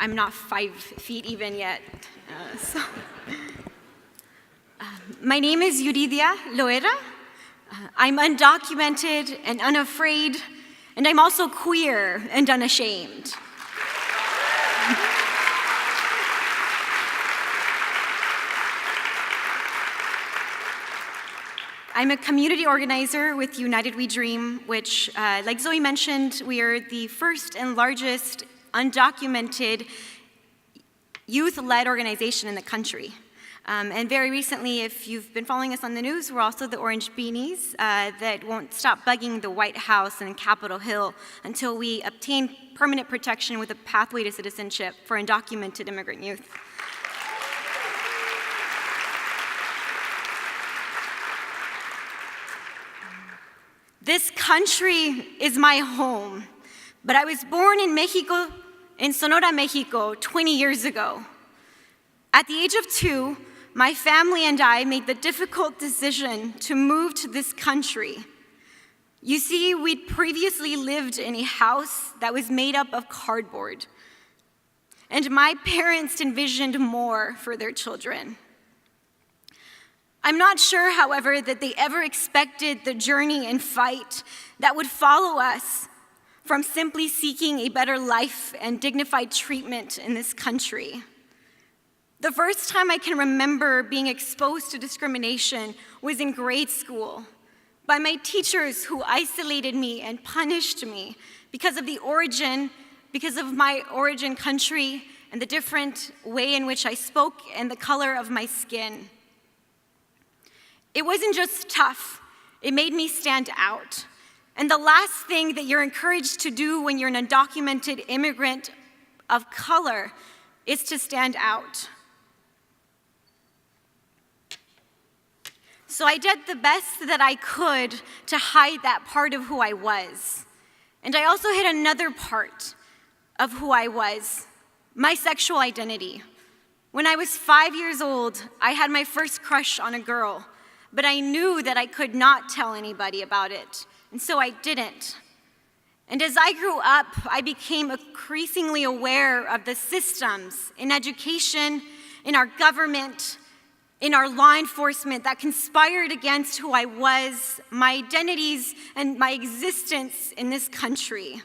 I'm not 5 feet even yet. My name is Yuridia Loera. I'm undocumented and unafraid, and I'm also queer and unashamed. I'm a community organizer with United We Dream, which, like Zoe mentioned, we are the first and largest undocumented youth-led organization in the country. And very recently, if you've been following us on the news, we're also the orange beanies that won't stop bugging the White House and Capitol Hill until we obtain permanent protection with a pathway to citizenship for undocumented immigrant youth. This country is my home, but I was born in Mexico, in Sonora, Mexico, 20 years ago. At the age of 2, my family and I made the difficult decision to move to this country. You see, we'd previously lived in a house that was made up of cardboard, and my parents envisioned more for their children. I'm not sure, however, that they ever expected the journey and fight that would follow us from simply seeking a better life and dignified treatment in this country. The first time I can remember being exposed to discrimination was in grade school by my teachers who isolated me and punished me because of my origin country and the different way in which I spoke and the color of my skin. It wasn't just tough, it made me stand out. And the last thing that you're encouraged to do when you're an undocumented immigrant of color is to stand out. So I did the best that I could to hide that part of who I was. And I also hid another part of who I was, my sexual identity. When I was 5 years old, I had my first crush on a girl, but I knew that I could not tell anybody about it, and so I didn't. And as I grew up, I became increasingly aware of the systems in education, in our government, in our law enforcement that conspired against who I was, my identities, and my existence in this country.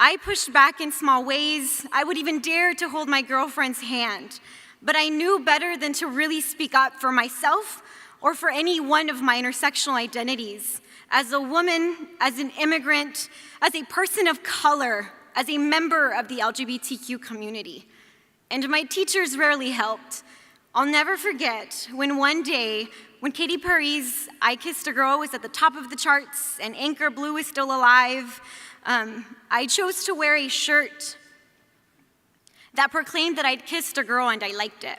I pushed back in small ways. I would even dare to hold my girlfriend's hand, but I knew better than to really speak up for myself or for any one of my intersectional identities. As a woman, as an immigrant, as a person of color, as a member of the LGBTQ community. And my teachers rarely helped. I'll never forget when one day, when Katy Perry's I Kissed a Girl was at the top of the charts and Anchor Blue was still alive, I chose to wear a shirt that proclaimed that I'd kissed a girl and I liked it.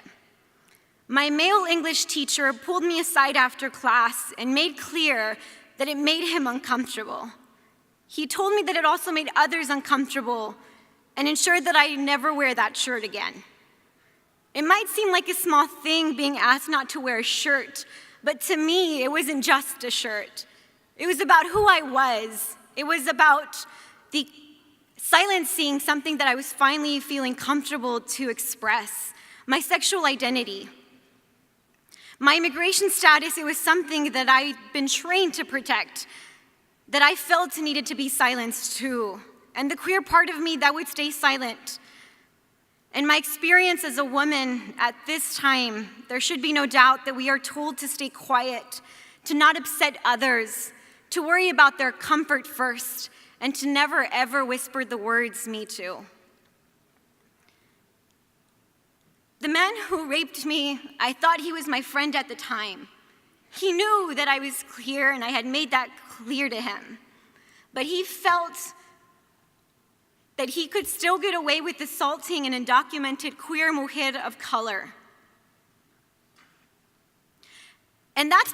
My male English teacher pulled me aside after class and made clear that it made him uncomfortable. He told me that it also made others uncomfortable and ensured that I never wear that shirt again. It might seem like a small thing being asked not to wear a shirt, but to me, it wasn't just a shirt. It was about who I was. It was about the silencing something that I was finally feeling comfortable to express, my sexual identity. My immigration status, it was something that I'd been trained to protect, that I felt needed to be silenced too, and the queer part of me that would stay silent. And my experience as a woman at this time, there should be no doubt that we are told to stay quiet, to not upset others, to worry about their comfort first, and to never ever whisper the words, "me too." The man who raped me, I thought he was my friend at the time. He knew that I was queer and I had made that clear to him. But he felt that he could still get away with assaulting an undocumented queer mujer of color. And that's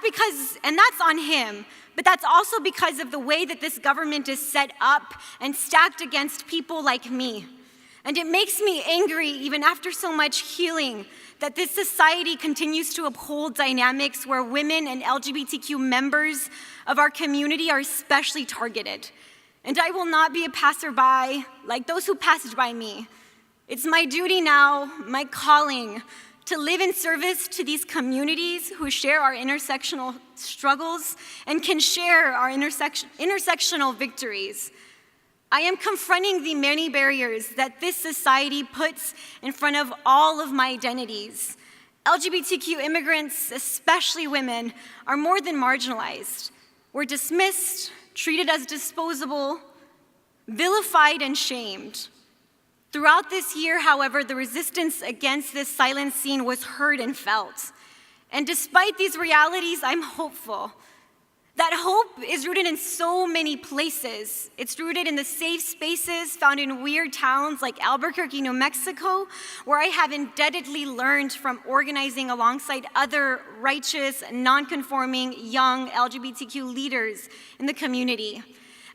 on him, but that's also because of the way that this government is set up and stacked against people like me. And it makes me angry, even after so much healing, that this society continues to uphold dynamics where women and LGBTQ members of our community are especially targeted. And I will not be a passerby like those who passed by me. It's my duty now, my calling, to live in service to these communities who share our intersectional struggles and can share our intersectional victories. I am confronting the many barriers that this society puts in front of all of my identities. LGBTQ immigrants, especially women, are more than marginalized. We're dismissed, treated as disposable, vilified, and shamed. Throughout this year, however, the resistance against this silent scene was heard and felt. And despite these realities, I'm hopeful. That hope is rooted in so many places. It's rooted in the safe spaces found in weird towns like Albuquerque, New Mexico, where I have indebtedly learned from organizing alongside other righteous, non-conforming, young LGBTQ leaders in the community.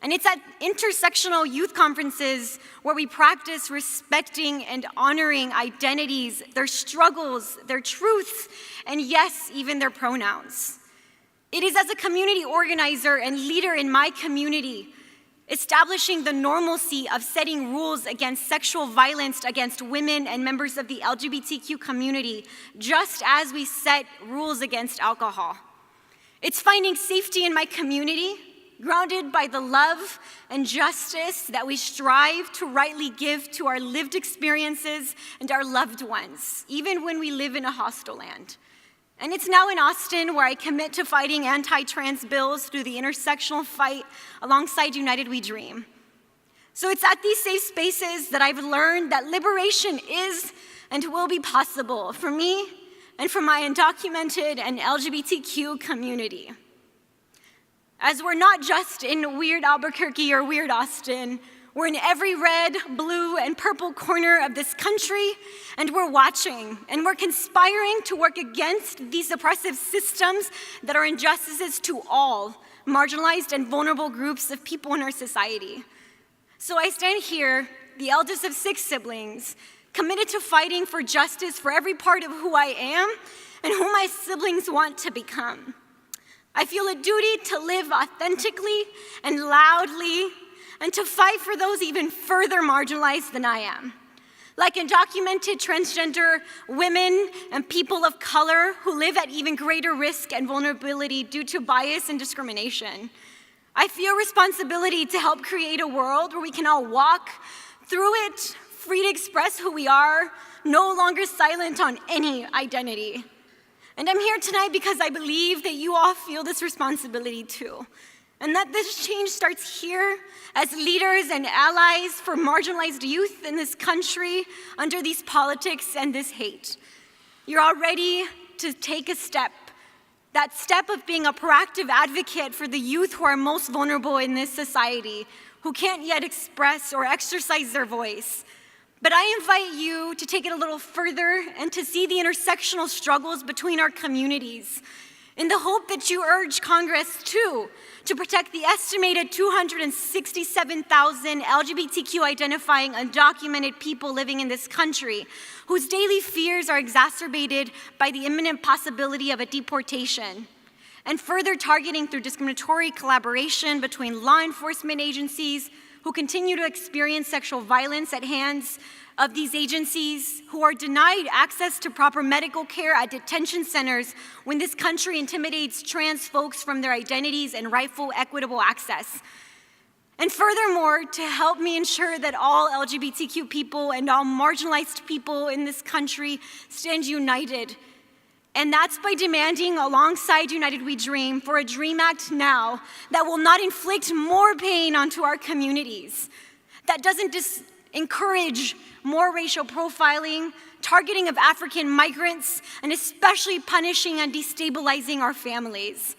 And it's at intersectional youth conferences where we practice respecting and honoring identities, their struggles, their truths, and yes, even their pronouns. It is as a community organizer and leader in my community, establishing the normalcy of setting rules against sexual violence against women and members of the LGBTQ community, just as we set rules against alcohol. It's finding safety in my community, grounded by the love and justice that we strive to rightly give to our lived experiences and our loved ones, even when we live in a hostile land. And it's now in Austin where I commit to fighting anti-trans bills through the intersectional fight alongside United We Dream. So it's at these safe spaces that I've learned that liberation is and will be possible for me and for my undocumented and LGBTQ community. As we're not just in weird Albuquerque or weird Austin, we're in every red, blue, and purple corner of this country, and we're watching, and we're conspiring to work against these oppressive systems that are injustices to all marginalized and vulnerable groups of people in our society. So I stand here, the eldest of 6 siblings, committed to fighting for justice for every part of who I am and who my siblings want to become. I feel a duty to live authentically and loudly and to fight for those even further marginalized than I am, like undocumented transgender women and people of color who live at even greater risk and vulnerability due to bias and discrimination. I feel responsibility to help create a world where we can all walk through it, free to express who we are, no longer silent on any identity. And I'm here tonight because I believe that you all feel this responsibility too, and that this change starts here as leaders and allies for marginalized youth in this country under these politics and this hate. You're all ready to take a step, that step of being a proactive advocate for the youth who are most vulnerable in this society, who can't yet express or exercise their voice. But I invite you to take it a little further and to see the intersectional struggles between our communities, in the hope that you urge Congress, too, to protect the estimated 267,000 LGBTQ-identifying undocumented people living in this country, whose daily fears are exacerbated by the imminent possibility of a deportation, and further targeting through discriminatory collaboration between law enforcement agencies who continue to experience sexual violence at hands of these agencies, who are denied access to proper medical care at detention centers when this country intimidates trans folks from their identities and rightful equitable access. And furthermore, to help me ensure that all LGBTQ people and all marginalized people in this country stand united. And that's by demanding, alongside United We Dream, for a DREAM Act now that will not inflict more pain onto our communities, that doesn't encourage more racial profiling, targeting of African migrants, and especially punishing and destabilizing our families.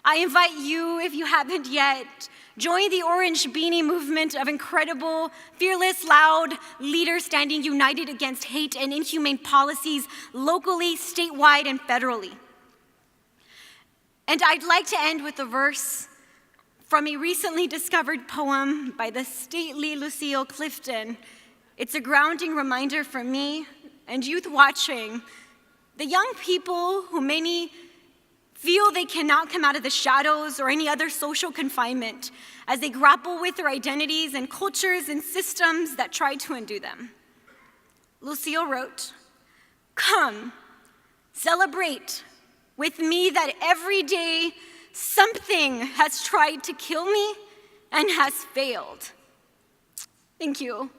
I invite you, if you haven't yet, join the Orange Beanie movement of incredible, fearless, loud leaders standing united against hate and inhumane policies locally, statewide, and federally. And I'd like to end with a verse from a recently discovered poem by the stately Lucille Clifton. It's a grounding reminder for me and youth watching The young people who many feel they cannot come out of the shadows or any other social confinement as they grapple with their identities and cultures and systems that try to undo them. Lucille wrote, "Come, celebrate with me that every day something has tried to kill me and has failed." Thank you.